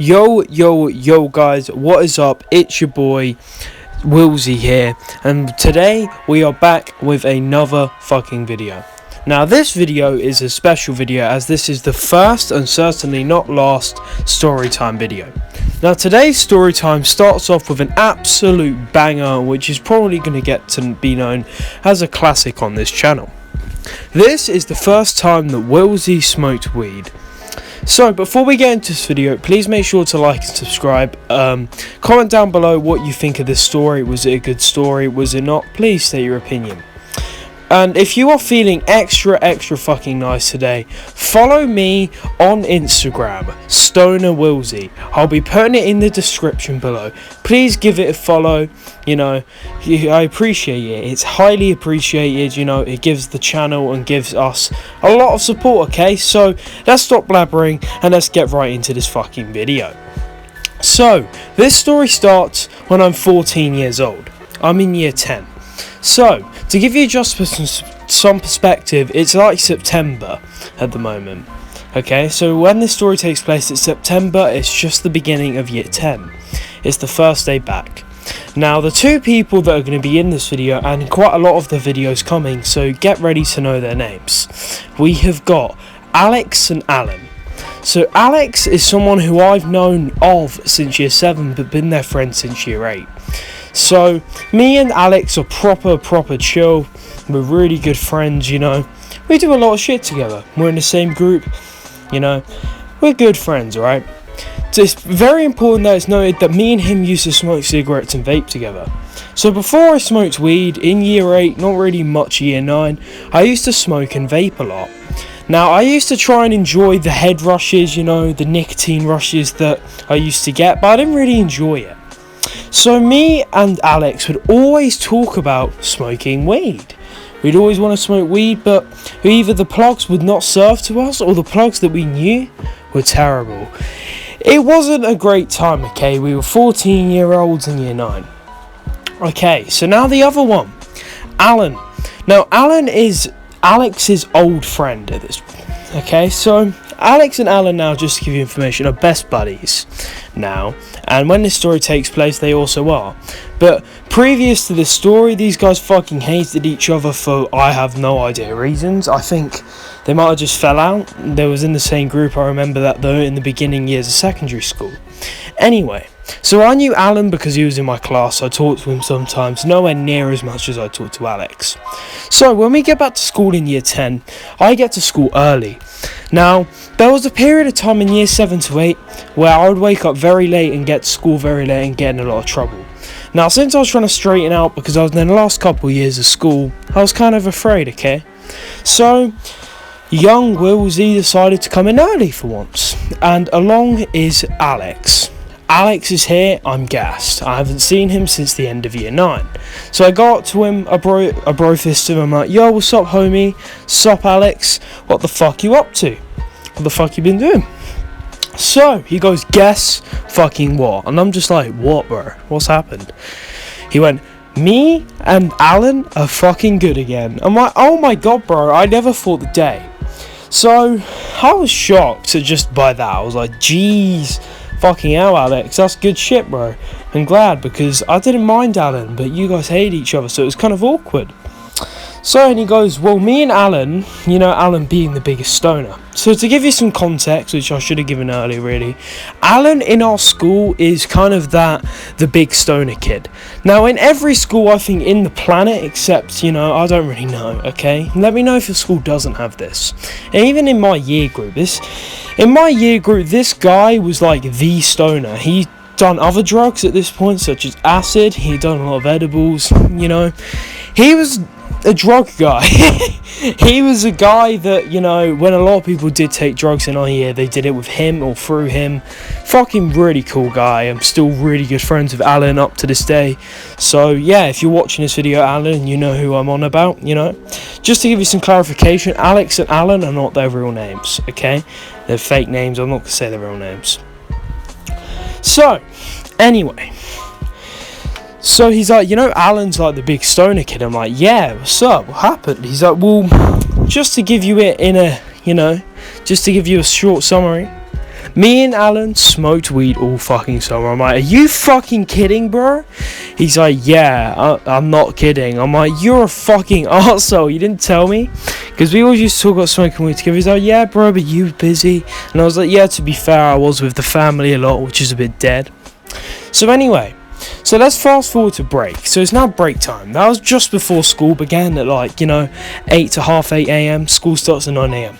Yo guys, what is up? It's your boy Wilzyyy here, and today we are back with another fucking video. Now this video is a special video as this is the first and certainly not last storytime video. Now today's storytime starts off with an absolute banger which is probably going to get to be known as a classic on this channel. This is the first time that Wilzyyy smoked weed. So before we get into this video, please make sure to like and subscribe. Comment down below what you think of this story. Was it a good story? Was it not? Please state your opinion. And if you are feeling extra fucking nice today, follow me on Instagram, Stoner Wilzyyy. I'll be putting it in the description below. Please give it a follow. You know, I appreciate it. It's highly appreciated. You know, it gives the channel and gives us a lot of support. Okay, so let's stop blabbering and let's get right into this fucking video. So this story starts when I'm 14 years old. I'm in year 10. So, to give you just some perspective, it's like September at the moment. Okay, so when this story takes place, it's September, it's just the beginning of year 10. It's the first day back. Now, the two people that are going to be in this video, and quite a lot of the videos coming, so get ready to know their names. We have got Alex and Alan. So, Alex is someone who I've known of since year 7, but been their friend since year 8. So, me and Alex are proper chill. We're really good friends, you know. We do a lot of shit together. We're in the same group, you know. We're good friends, right? So it's very important that it's noted that me and him used to smoke cigarettes and vape together. So before I smoked weed, in year 8, not really much year 9, I used to smoke and vape a lot. Now, I used to try and enjoy the head rushes, you know, the nicotine rushes that I used to get, but I didn't really enjoy it. So me and Alex would always talk about smoking weed. We'd always want to smoke weed, but either the plugs would not serve to us or the plugs that we knew were terrible. It wasn't a great time, okay? We were 14-year-olds in year 9. Okay, so now the other one, Alan. Now, Alan is Alex's old friend at this point. Okay, so Alex and Alan now, just to give you information, are best buddies now, and when this story takes place they also are. But previous to this story, these guys fucking hated each other for I have no idea reasons. I think they might have just fell out. They was in the same group, I remember that though, in the beginning years of secondary school. Anyway, so I knew Alan because he was in my class. I talked to him sometimes, nowhere near as much as I talked to Alex. So when we get back to school in year 10, I get to school early. Now, there was a period of time in year 7 to 8 where I would wake up very late and get to school very late and get in a lot of trouble. Now, since I was trying to straighten out because I was in the last couple of years of school, I was kind of afraid, okay? So, young Wilzyyy decided to come in early for once, and along is Alex. Alex is here, I'm gassed. I haven't seen him since the end of year 9. So I go up to him, I bro fist him, I'm like, yo, what's up, homie? Sup, Alex? What the fuck you up to? What the fuck you been doing? So, he goes, guess fucking what? And I'm just like, what, bro? What's happened? He went, me and Alan are fucking good again. I'm like, oh my god, bro, I never thought the day. So, I was shocked just by that. I was like, jeez. Fucking hell, Alex, that's good shit, bro. I'm glad because I didn't mind Alan, but you guys hate each other, so it was kind of awkward. So, and he goes, well, me and Alan, you know, Alan being the biggest stoner. So to give you some context, which I should have given earlier really, Alan in our school is kind of the big stoner kid. Now in every school I think in the planet, except, you know, I don't really know, okay? Let me know if your school doesn't have this. And even in my year group, this guy was like the stoner. He done other drugs at this point, such as acid. He'd done a lot of edibles, you know. He was a drug guy. He was a guy that, you know, when a lot of people did take drugs in our year, they did it with him or through him. Fucking really cool guy. I'm still really good friends with Alan up to this day. So yeah, if you're watching this video, Alan, you know who I'm on about, you know. Just to give you some clarification, Alex and Alan are not their real names, okay? They're fake names. I'm not going to say their real names. So, anyway. So he's like, you know, Alan's like the big stoner kid. I'm like, yeah, what's up? What happened? He's like, well, just to give you it in a, you know, just to give you a short summary, Me and Alan smoked weed all fucking summer. I'm like, are you fucking kidding, bro? He's like, yeah, I'm not kidding. I'm like, you're a fucking arsehole. You didn't tell me? Because we always used to talk about smoking weed together. He's like, yeah, bro, but you were busy. And I was like, yeah, to be fair, I was with the family a lot, which is a bit dead. So anyway, so let's fast forward to break. So it's now break time. That was just before school began at 8 to half 8 a.m. School starts at 9 a.m.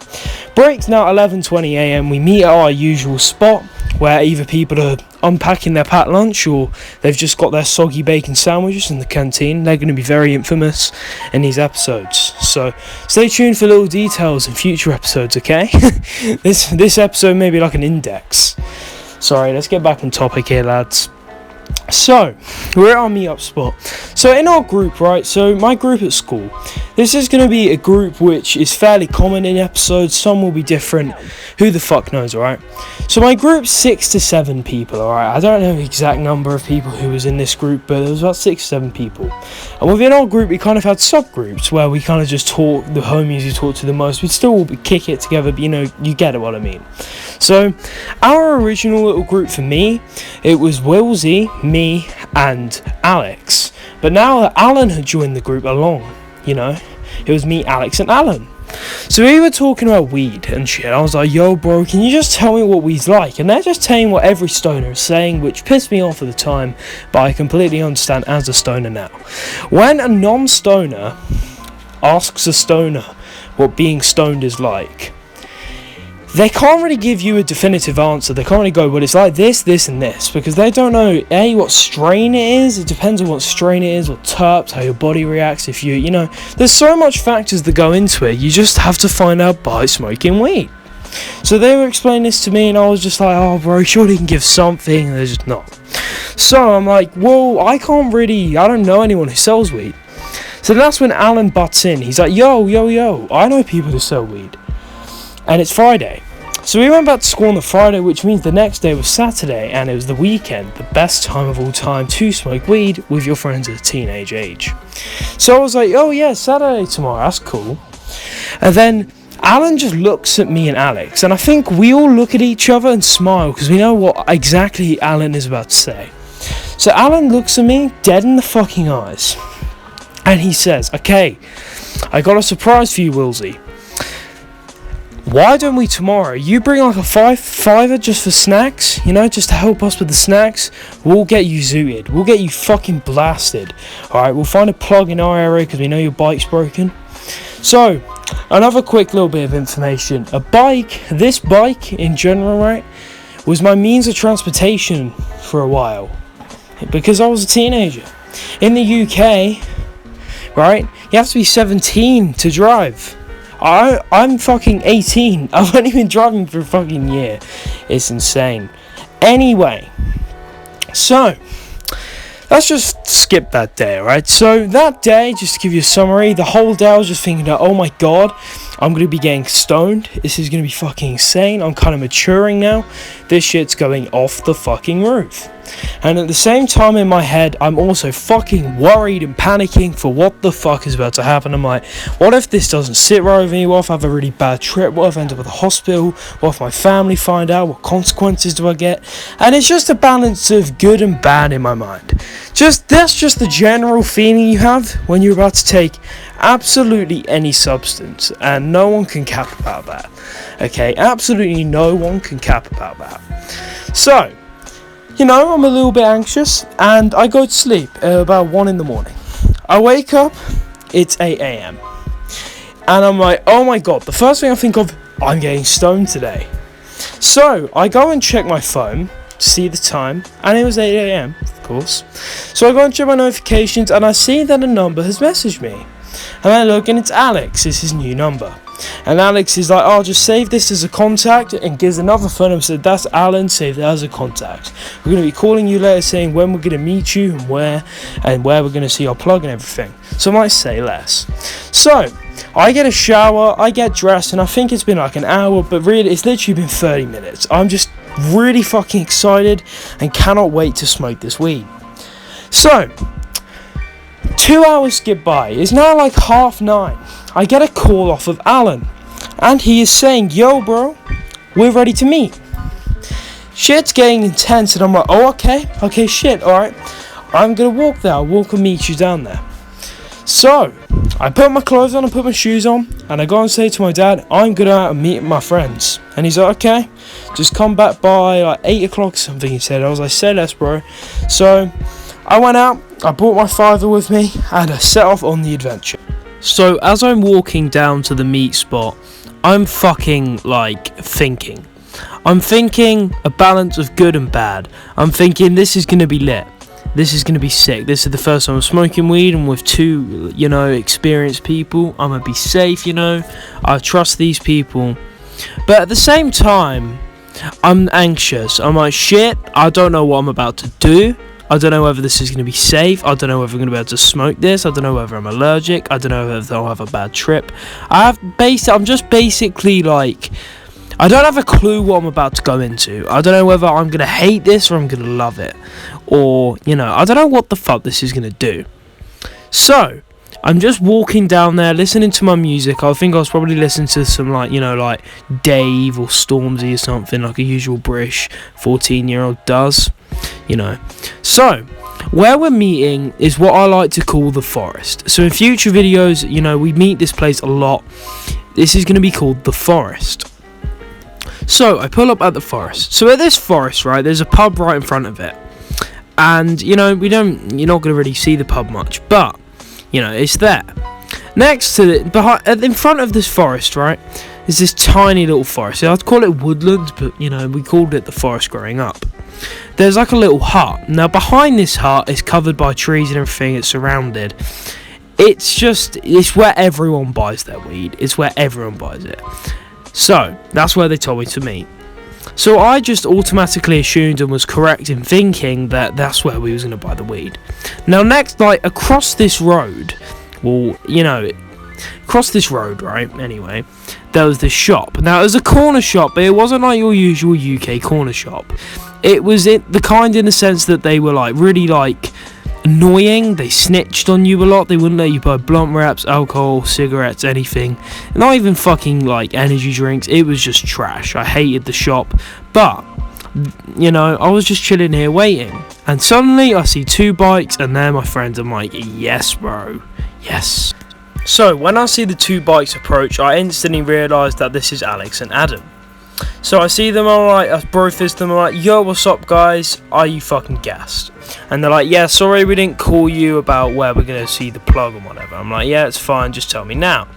Break's now 11:20 a.m. We meet at our usual spot where either people are unpacking their packed lunch or they've just got their soggy bacon sandwiches in the canteen. They're going to be very infamous in these episodes. So stay tuned for little details in future episodes, okay? This episode may be like an index. Sorry, let's get back on topic here, lads. So, we're at our meet-up spot. So, in our group, right, so my group at school, this is going to be a group which is fairly common in episodes. Some will be different. Who the fuck knows, alright? So, my group's 6 to 7 people, alright? I don't know the exact number of people who was in this group, but there was about 6 to 7 people. And within our group, we kind of had subgroups where we kind of just talk, the homies who talk to the most. We'd still kick it together, but you get it what I mean. So, our original little group for me, it was Wilzyyy, me, and Alex. But now that Alan had joined the group along, it was me, Alex, and Alan. So we were talking about weed and shit. I was like, yo, bro, can you just tell me what weed's like? And they're just telling what every stoner is saying, which pissed me off at the time, but I completely understand as a stoner now. When a non-stoner asks a stoner what being stoned is like, they can't really give you a definitive answer. They can't really go, well, it's like this, this, and this, because they don't know, A, what strain it is. It depends on what strain it is, what terps, how your body reacts. If there's so much factors that go into it. You just have to find out by smoking weed. So they were explaining this to me, and I was just like, oh, bro, surely you can give something, and they're just not. So I'm like, well, I don't know anyone who sells weed. So that's when Alan butts in. He's like, yo, I know people who sell weed. And it's Friday. So we went back to school on the Friday, which means the next day was Saturday, and it was the weekend, the best time of all time to smoke weed with your friends at a teenage age. So I was like, oh yeah, Saturday tomorrow, that's cool. And then Alan just looks at me and Alex, and I think we all look at each other and smile, because we know what exactly Alan is about to say. So Alan looks at me, dead in the fucking eyes, and he says, okay, I got a surprise for you, Wilzyyy. Why don't we tomorrow, you bring like a fiver just for snacks, just to help us with the snacks. We'll get you zooted, we'll get you fucking blasted. Alright, we'll find a plug in our area because we know your bike's broken. So, another quick little bit of information. This bike in general, right, was my means of transportation for a while, because I was a teenager. In the UK, right, you have to be 17 to drive. I'm fucking 18. I've only been driving for a fucking year. It's insane. Anyway, so let's just skip that day, right? So that day, just to give you a summary, the whole day I was just thinking that, oh my god, I'm going to be getting stoned. This is going to be fucking insane. I'm kind of maturing now. This shit's going off the fucking roof. And at the same time in my head, I'm also fucking worried and panicking for what the fuck is about to happen. I'm like, what if this doesn't sit right with me? What if I have a really bad trip? What if I end up at the hospital? What if my family find out? What consequences do I get? And it's just a balance of good and bad in my mind. That's just the general feeling you have when you're about to take absolutely any substance, and no one can cap about that. Okay, absolutely no one can cap about that. So, I'm a little bit anxious, and I go to sleep at about 1 in the morning. I wake up, it's 8 a.m. And I'm like, oh my god, the first thing I think of, I'm getting stoned today. So, I go and check my phone to see the time, and it was 8 a.m, of course. So I go and check my notifications, and I see that a number has messaged me. And I look, and it's Alex, it's his new number. And Alex is like, oh, just save this as a contact, and gives another phone number, said, that's Alan, save that as a contact. We're going to be calling you later saying when we're going to meet you and where we're going to see our plug and everything. So I might say less. So, I get a shower, I get dressed, and I think it's been like an hour, but really, it's literally been 30 minutes. I'm just really fucking excited and cannot wait to smoke this weed. So, 2 hours skip by. It's now like 9:30. I get a call off of Alan, and he is saying, yo bro, we're ready to meet. Shit's getting intense, and I'm like, oh, okay, shit, alright. I'm gonna walk there. I'll walk and meet you down there. So, I put my clothes on, I put my shoes on, and I go and say to my dad, I'm gonna out and meet my friends. And he's like, okay, just come back by like 8 o'clock or something, he said. I was like, say less, bro. So, I went out, I brought my fiver with me, and I set off on the adventure. So, as I'm walking down to the meet spot, I'm fucking, like, thinking. I'm thinking a balance of good and bad. I'm thinking this is gonna be lit. This is going to be sick. This is the first time I'm smoking weed and with two, experienced people. I'm going to be safe, I trust these people. But at the same time, I'm anxious. I'm like, shit, I don't know what I'm about to do. I don't know whether this is going to be safe. I don't know whether I'm going to be able to smoke this. I don't know whether I'm allergic. I don't know whether I'll have a bad trip. I'm just basically like, I don't have a clue what I'm about to go into. I don't know whether I'm going to hate this or I'm going to love it. Or, I don't know what the fuck this is going to do. So, I'm just walking down there, listening to my music. I think I was probably listening to some, like Dave or Stormzy or something, like a usual British 14-year-old does. So, where we're meeting is what I like to call the forest. So, in future videos, we meet this place a lot. This is going to be called the forest. So, I pull up at the forest. So, at this forest, right, there's a pub right in front of it. And, you're not going to really see the pub much. But, it's there. Next to it, in front of this forest, right, is this tiny little forest. I'd call it woodland, but, we called it the forest growing up. There's like a little hut. Now, behind this hut is covered by trees and everything. It's surrounded. It's where everyone buys their weed. It's where everyone buys it. So, that's where they told me to meet. So I just automatically assumed and was correct in thinking that that's where we was going to buy the weed. Now next, across this road, across this road, right, anyway, there was this shop. Now it was a corner shop, but it wasn't like your usual UK corner shop. It was the kind in the sense that they were really annoying. They snitched on you a lot. They wouldn't let you buy blunt wraps, alcohol, cigarettes, anything. Not even fucking energy drinks. It was just trash. I hated the shop. But I was just chilling here waiting, and suddenly I see two bikes and they're my friends. I'm like, yes bro, yes. So when I see the two bikes approach, I instantly realise that this is Alex and Adam. So I see them, I bro fist them, I'm like, yo, what's up guys, are you fucking gassed? And they're like, yeah, sorry we didn't call you about where we're going to see the plug and whatever. I'm like, yeah, it's fine, just tell me now.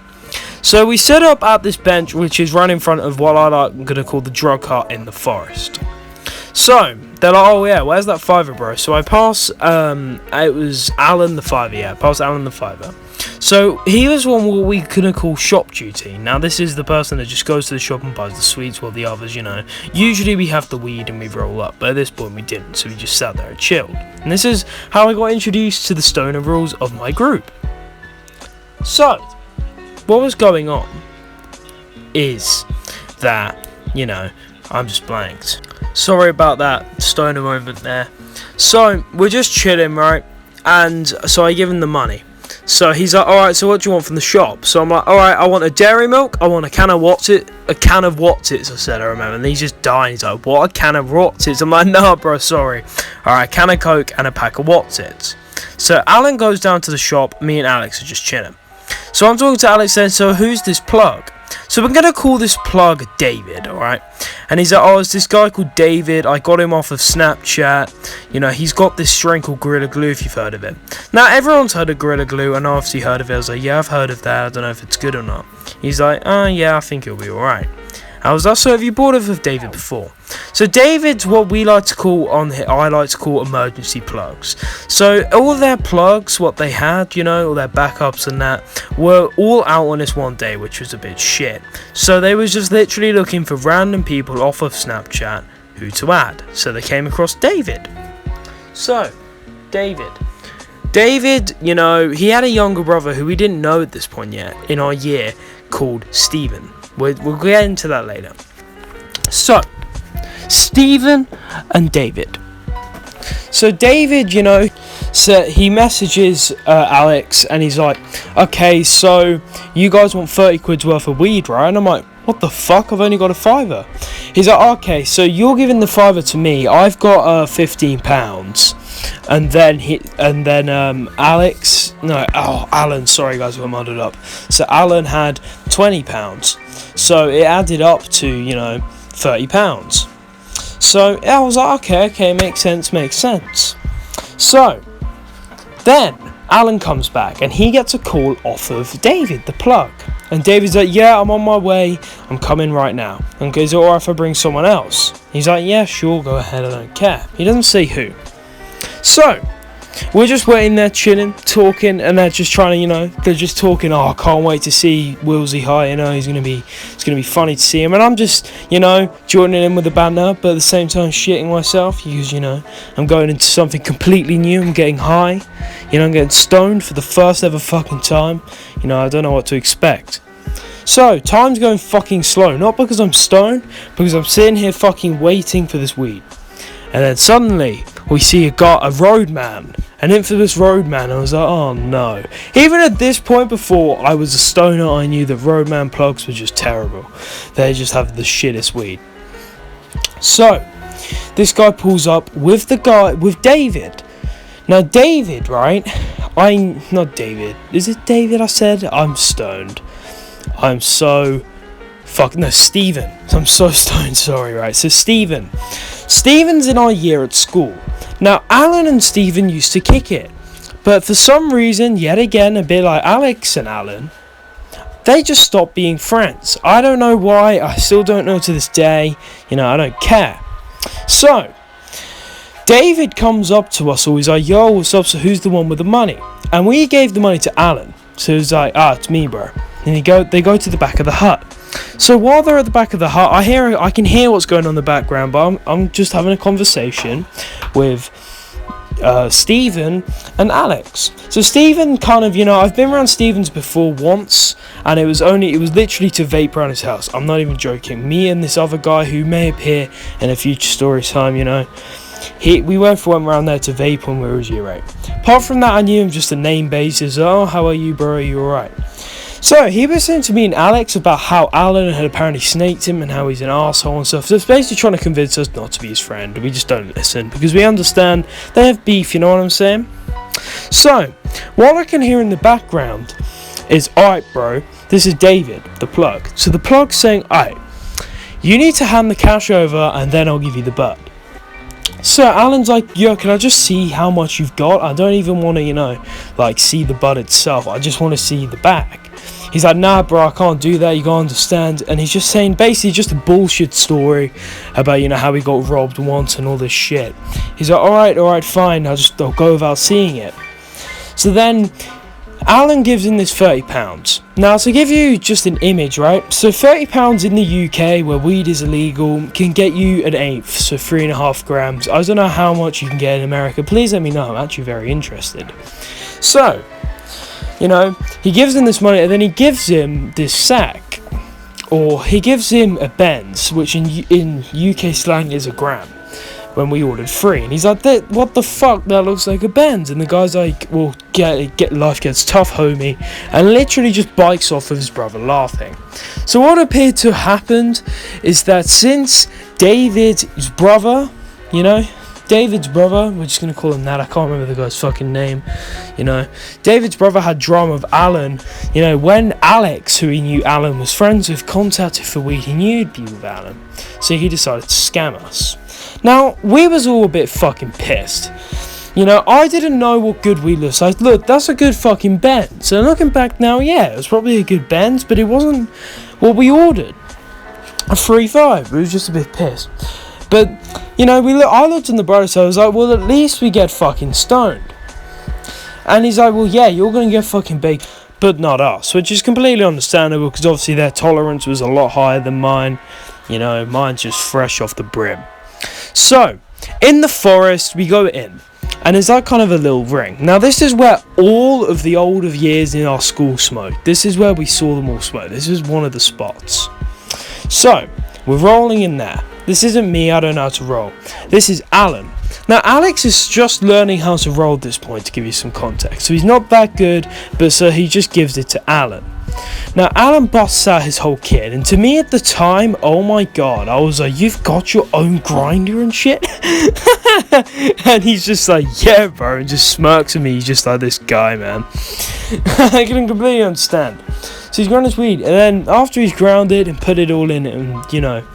So we set up at this bench, which is right in front of what I'm going to call the drug hut in the forest. So, they're like, oh yeah, where's that fiver, bro? So I pass, it was Alan the fiver, yeah, I passed Alan the fiver. So, he was what we could call shop duty. Now, this is the person that just goes to the shop and buys the sweets, while the others, usually we have the weed and we roll up, but at this point we didn't, so we just sat there and chilled. And this is how I got introduced to the stoner rules of my group. So, what was going on is that, I'm just blanked. Sorry about that stoner moment there. So, we're just chilling, right? And so I give him the money. So he's like, alright, so what do you want from the shop? So I'm like, alright, I want a dairy milk, I want a can of Wotsits, I said, I remember. And he's just dying. He's like, what, a can of Wotsits? I'm like, nah, bro, sorry. Alright, can of Coke and a pack of Wotsits. So Alan goes down to the shop, me and Alex are just chilling. So I'm talking to Alex then, so who's this plug? So we're going to call this plug David, alright? And he's like, oh, it's this guy called David. I got him off of Snapchat. He's got this strain called Gorilla Glue, if you've heard of it. Now, everyone's heard of Gorilla Glue, and I obviously heard of it. I was like, yeah, I've heard of that. I don't know if it's good or not. He's like, yeah, I think it'll be alright. I was like, so have you bought it with David before? So David's what we like to call on here, I like to call emergency plugs. So all their plugs, what they had, all their backups and that, were all out on this one day, which was a bit shit. So they was just literally looking for random people off of Snapchat who to add. So they came across David. So, David, he had a younger brother who we didn't know at this point yet in our year called Steven. We'll get into that later. So, Steven and David. So David, so he messages Alex and he's like, okay, so you guys want 30 quid's worth of weed, right? And I'm like, what the fuck? I've only got a fiver. He's like, okay, so you're giving the fiver to me. I've got £15, and then Alan. Sorry guys, we're muddled up. So Alan had £20, so it added up to £30. So I was like, okay, makes sense. So then Alan comes back and he gets a call off of David, the plug. And David's like, yeah, I'm on my way. I'm coming right now. And goes, alright if I bring someone else? He's like, yeah, sure, go ahead, I don't care. He doesn't say who. So, we're just waiting there, chilling, talking, and they're just trying to, they're just talking, oh, I can't wait to see Wilzyyy high, it's going to be funny to see him. And I'm just, joining in with the banter, but at the same time shitting myself, because, I'm going into something completely new. I'm getting high, I'm getting stoned for the first ever fucking time. I don't know what to expect. So, time's going fucking slow, not because I'm stoned, because I'm sitting here fucking waiting for this weed. And then suddenly, we see a roadman, an infamous roadman. I was like, oh no. Even at this point before I was a stoner, I knew that roadman plugs were just terrible. They just have the shittest weed. So, this guy pulls up with David. Now David, right? Not David. Is it David I said? I'm stoned. I'm so... Steven. I'm so stoned, sorry, right? So Steven's in our year at school. Now, Alan and Steven used to kick it. But for some reason, yet again, a bit like Alex and Alan, they just stopped being friends. I don't know why. I still don't know to this day. I don't care. So, David comes up to us, always like, yo, what's up? So who's the one with the money? And we gave the money to Alan. So he was like, it's me, bro. And they go to the back of the hut. So while they're at the back of the hut, I can hear what's going on in the background, but I'm just having a conversation with Steven and Alex. So Steven kind of, I've been around Steven's before once, and it was literally to vape around his house. I'm not even joking. Me and this other guy who may appear in a future story time, we went around there to vape when we were year 8. Apart from that, I knew him just a name basis. Oh, how are you, bro? Are you alright? So, he was saying to me and Alex about how Alan had apparently snaked him and how he's an arsehole and stuff. So, it's basically trying to convince us not to be his friend. We just don't listen because we understand they have beef, you know what I'm saying? So, what I can hear in the background is, alright, bro, this is David, the plug. So, the plug's saying, alright, you need to hand the cash over and then I'll give you the butt. So Alan's like, yo, can I just see how much you've got? I don't even want to, see the bud itself. I just want to see the bag. He's like, nah, bro, I can't do that. You gotta understand. And he's just saying basically just a bullshit story about, how he got robbed once and all this shit. He's like, alright, fine. I'll go without seeing it. So then Alan gives in this £30. Now, to give you just an image, right? So £30 in the UK, where weed is illegal, can get you an eighth, so 3.5 grams. I don't know how much you can get in America. Please let me know. I'm actually very interested. So, he gives him this money, and then he gives him this sack, or he gives him a Benz, which in UK slang is a gram. When we ordered 3, and he's like, what the fuck, that looks like a Benz. And the guy's like, well, get life gets tough, homie, and literally just bikes off with his brother laughing. So what appeared to have happened is that since David's brother, we're just gonna call him that, I can't remember the guy's fucking name, David's brother had drama with Alan. When Alex, who he knew Alan was friends with, contacted for weed, he knew he'd be with Alan, so he decided to scam us. Now, we was all a bit fucking pissed. I didn't know what good weed looks like. Look, that's a good fucking Benz. And looking back now, yeah, it was probably a good Benz, but it wasn't what we ordered. A 3.5. We was just a bit pissed. But, I looked in the brother, so I was like, well, at least we get fucking stoned. And he's like, well, yeah, you're going to get fucking baked, but not us. Which is completely understandable, because obviously their tolerance was a lot higher than mine. Mine's just fresh off the brim. So, in the forest, we go in, and there's like kind of a little ring. Now, this is where all of the older years in our school smoked. This is where we saw them all smoke. This is one of the spots. So, we're rolling in there. This isn't me, I don't know how to roll. This is Alan. Now, Alex is just learning how to roll at this point, to give you some context. So, he's not that good, but so he just gives it to Alan. Now, Alan busts out his whole kit, and to me at the time, oh my god, I was like, you've got your own grinder and shit? And he's just like, yeah, bro, and just smirks at me. He's just like, this guy, man. I can completely understand. So he's ground his weed, and then after he's ground it and put it all in it, and, you know,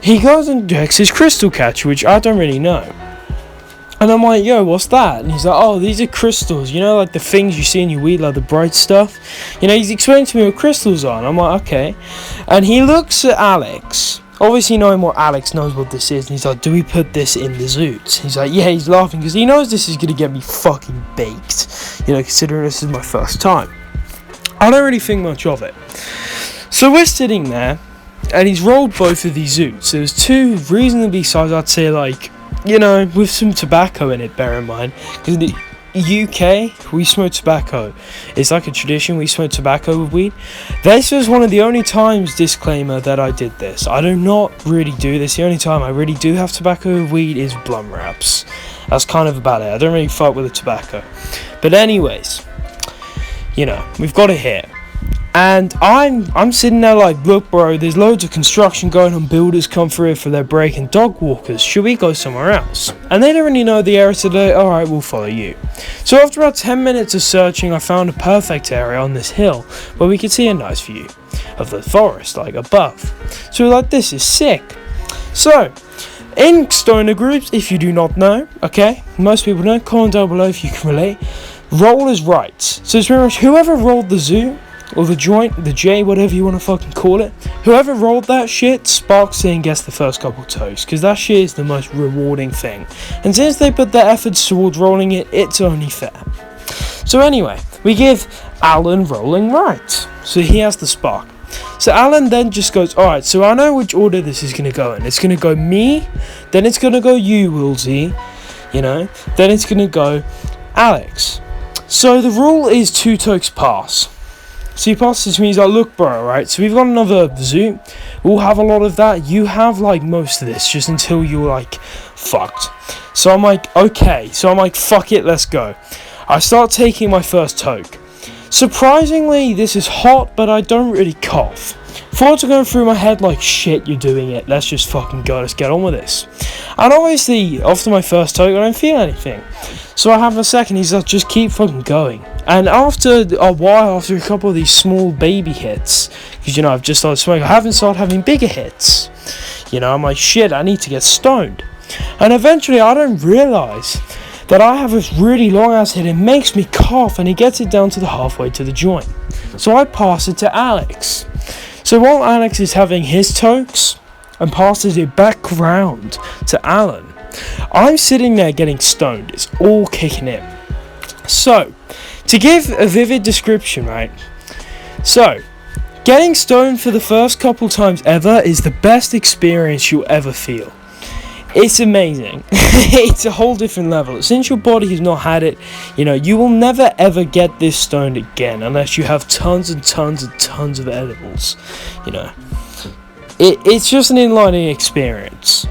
he goes and checks his crystal catcher, which I don't really know. And I'm like, yo, what's that? And he's like, oh, these are crystals. You know, like the things you see in your weed, like the bright stuff? You know, he's explaining to me what crystals are. And I'm like, okay. And he looks at Alex, obviously knowing what Alex knows what this is. And he's like, do we put this in the zoot? He's like, yeah, he's laughing because he knows this is going to get me fucking baked. You know, considering this is my first time. I don't really think much of it. So we're sitting there, and he's rolled both of these zoots. There's two reasonably sized, I'd say, like, you know, with some tobacco in it, bear in mind. Because in the UK, we smoke tobacco. It's like a tradition, we smoke tobacco with weed. This was one of the only times, disclaimer, that I did this. I do not really do this. The only time I really do have tobacco with weed is blunt wraps. That's kind of about it. I don't really fuck with the tobacco. But anyways, you know, we've got it here. And I'm sitting there like, look, bro, there's loads of construction going on. Builders come through here for their break and dog walkers. Should we go somewhere else? And they don't really know the area, so they're like, alright, we'll follow you. So after about 10 minutes of searching, I found a perfect area on this hill where we could see a nice view of the forest, like above. So we're like, this is sick. So, in stoner groups, if you do not know, okay, most people know, comment down below if you can relate. Roll is right. So it's pretty much whoever rolled the zoo, or the joint, the J, whatever you want to fucking call it, whoever rolled that shit, sparks in and gets the first couple toasts, because that shit is the most rewarding thing. And since they put their efforts towards rolling it, it's only fair. So anyway, we give Alan rolling right. So he has the spark. So Alan then just goes, alright, so I know which order this is going to go in. It's going to go me, then it's going to go you, Wilzyyy, you know, then it's going to go Alex. So the rule is 2 tokes pass. So he passes to me, he's like, look, bro, right, so we've got another zoot, we'll have a lot of that, you have, like, most of this, just until you're, like, fucked. So I'm like, okay, so I'm like, fuck it, let's go. I start taking my first toke. Surprisingly, this is hot, but I don't really cough. Thoughts are going through my head like, shit, you're doing it, let's just fucking go, let's get on with this. And obviously, after my first toke, I don't feel anything. So I have a second, he's like, just keep fucking going. And after a while, after a couple of these small baby hits, because, you know, I've just started smoking, I haven't started having bigger hits. You know, I'm like, shit, I need to get stoned. And eventually, I don't realise that I have a really long ass hit, it makes me cough, and he gets it down to the halfway to the joint. So I pass it to Alex. So while Alex is having his tokes, and passes it back round to Alan, I'm sitting there getting stoned. It's all kicking in. So, to give a vivid description, right? So, getting stoned for the first couple times ever is the best experience you'll ever feel. It's amazing. It's a whole different level. Since your body has not had it, you know, you will never ever get this stoned again unless you have tons and tons and tons of edibles. You know, it's just an enlightening experience.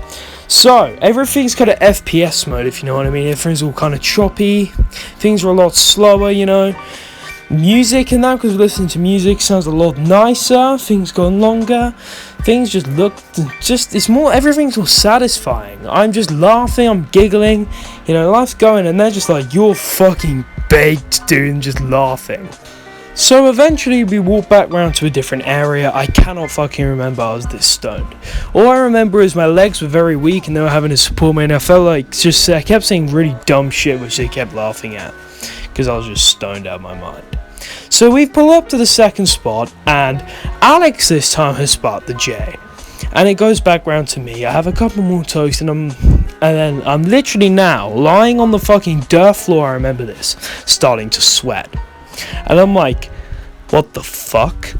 So, everything's kind of FPS mode, if you know what I mean. Everything's all kind of choppy. Things are a lot slower, you know. Music and that, because we're listening to music, sounds a lot nicer. Things go longer. Things just look, it's more, everything's more satisfying. I'm just laughing, I'm giggling. You know, life's going, and they're just like, you're fucking baked, dude, and just laughing. So eventually we walk back round to a different area. I cannot fucking remember I was this stoned. All I remember is my legs were very weak and they were having to support me, and I felt like I kept saying really dumb shit which they kept laughing at because I was just stoned out of my mind. So we pull up to the second spot, and Alex this time has spot the J. And it goes back round to me. I have a couple more tokes, and then I'm literally now lying on the fucking dirt floor, I remember this, starting to sweat. And I'm like, what the fuck?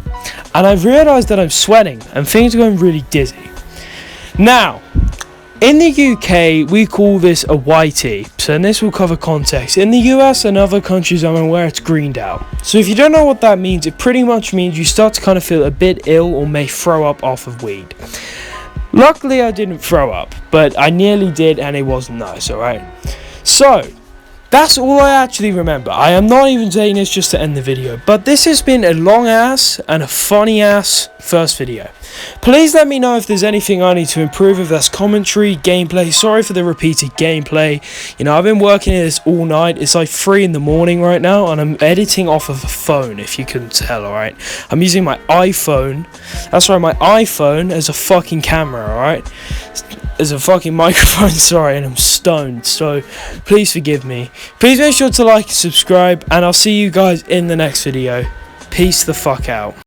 And I've realised that I'm sweating and things are going really dizzy. Now, in the UK, we call this a whitey, so this will cover context. In the US and other countries I'm aware, it's greened out. So if you don't know what that means, it pretty much means you start to kind of feel a bit ill or may throw up off of weed. Luckily, I didn't throw up, but I nearly did, and it wasn't nice, alright? So, That's all I actually remember. I am not even saying this just to end the video, but this has been a long ass and a funny ass first video. Please let me know if there's anything I need to improve, if that's commentary, gameplay. Sorry for the repeated gameplay. You know, I've been working at this all night. It's like 3 in the morning right now, and I'm editing off of a phone, if you couldn't tell, alright? I'm using my iPhone. That's right, my iPhone as a fucking camera, alright? As a fucking microphone, sorry, and I'm stoned, so please forgive me. Please make sure to like and subscribe, and I'll see you guys in the next video. Peace the fuck out.